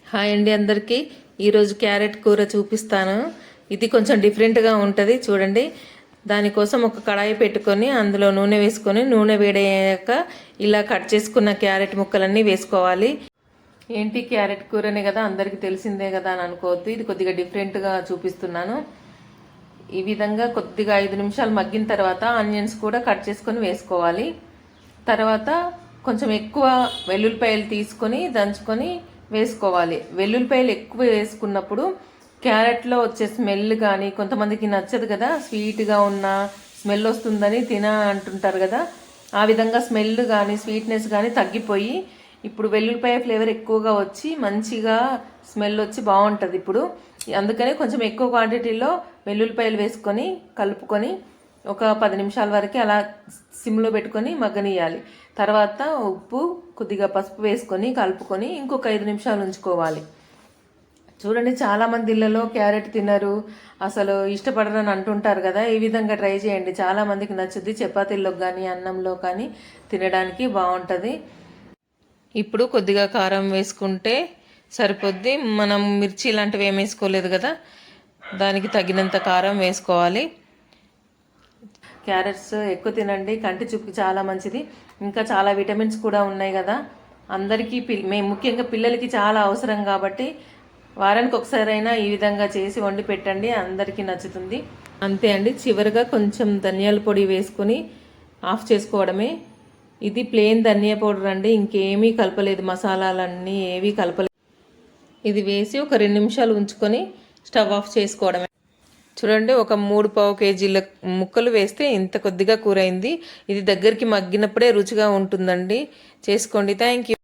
Hi అండి అందరికీ. ఈరోజు క్యారెట్ కూర చూపిస్తాను. ఇది కొంచెం డిఫరెంట్గా ఉంటుంది చూడండి. దానికోసం ఒక కడాయి పెట్టుకొని అందులో నూనె వేసుకొని నూనె వేడయ్యాక ఇలా కట్ చేసుకున్న క్యారెట్ ముక్కలన్నీ వేసుకోవాలి. ఏంటి క్యారెట్ కూరనే కదా, అందరికీ తెలిసిందే కదా అని అనుకోవద్దు. ఇది కొద్దిగా డిఫరెంట్గా చూపిస్తున్నాను. ఈ విధంగా కొద్దిగా 5 నిమిషాలు మగ్గిన తర్వాత ఆనియన్స్ కూడా కట్ చేసుకొని వేసుకోవాలి. తర్వాత కొంచెం ఎక్కువ వెల్లుల్లిపాయలు తీసుకొని దంచుకొని వేసుకోవాలి. వెల్లుల్లిపాయలు ఎక్కువ వేసుకున్నప్పుడు క్యారెట్లో వచ్చే స్మెల్ కానీ, కొంతమందికి నచ్చదు కదా, స్వీట్గా ఉన్న స్మెల్ వస్తుందని అంటుంటారు కదా, ఆ విధంగా స్మెల్ కానీ స్వీట్నెస్ కానీ తగ్గిపోయి ఇప్పుడు వెల్లుల్లిపాయ ఫ్లేవర్ ఎక్కువగా వచ్చి మంచిగా స్మెల్ వచ్చి బాగుంటుంది. ఇప్పుడు అందుకనే కొంచెం ఎక్కువ క్వాంటిటీలో వెల్లుల్లిపాయలు వేసుకొని కలుపుకొని ఒక 10 నిమిషాల వరకు అలా సిమ్లో పెట్టుకొని మగ్గనియాలి. తర్వాత ఉప్పు కొద్దిగా పసుపు వేసుకొని కలుపుకొని ఇంకొక 5 నిమిషాలు ఉంచుకోవాలి. చూడండి, చాలామంది ఇళ్ళలో క్యారెట్ తినరు, అసలు ఇష్టపడరని అంటుంటారు కదా. ఈ విధంగా ట్రై చేయండి, చాలామందికి నచ్చుద్ది. చపాతీల్లో కానీ అన్నంలో కానీ తినడానికి బాగుంటుంది. ఇప్పుడు కొద్దిగా కారం వేసుకుంటే సరిపోద్ది. మనం మిర్చి లాంటివి ఏం వేసుకోలేదు కదా, దానికి తగినంత కారం వేసుకోవాలి. క్యారెట్స్ ఎక్కువ తినండి, కంటి చూపుకి చాలా మంచిది. ఇంకా చాలా విటమిన్స్ కూడా ఉన్నాయి కదా. అందరికీ ముఖ్యంగా పిల్లలకి చాలా అవసరం కాబట్టి వారానికి ఒకసారైనా ఈ విధంగా చేసి వండి పెట్టండి, అందరికీ నచ్చుతుంది. అంతే అండి. చివరిగా కొంచెం ధనియాల పొడి వేసుకొని ఆఫ్ చేసుకోవడమే. ఇది ప్లెయిన్ ధనియా పౌడర్ అండి, ఇంకేమీ కలపలేదు, మసాలాలన్నీ ఏవీ కలపలేదు. ఇది వేసి ఒక 2 నిమిషాలు ఉంచుకొని స్టవ్ ఆఫ్ చేసుకోవడమే. చూడండి, ఒక 3 కేజీల ముక్కలు వేస్తే ఇంత కొద్దిగా కూర అయింది. ఇది దగ్గరికి మగ్గినప్పుడే రుచిగా ఉంటుందండి. చేసుకోండి. Thank you.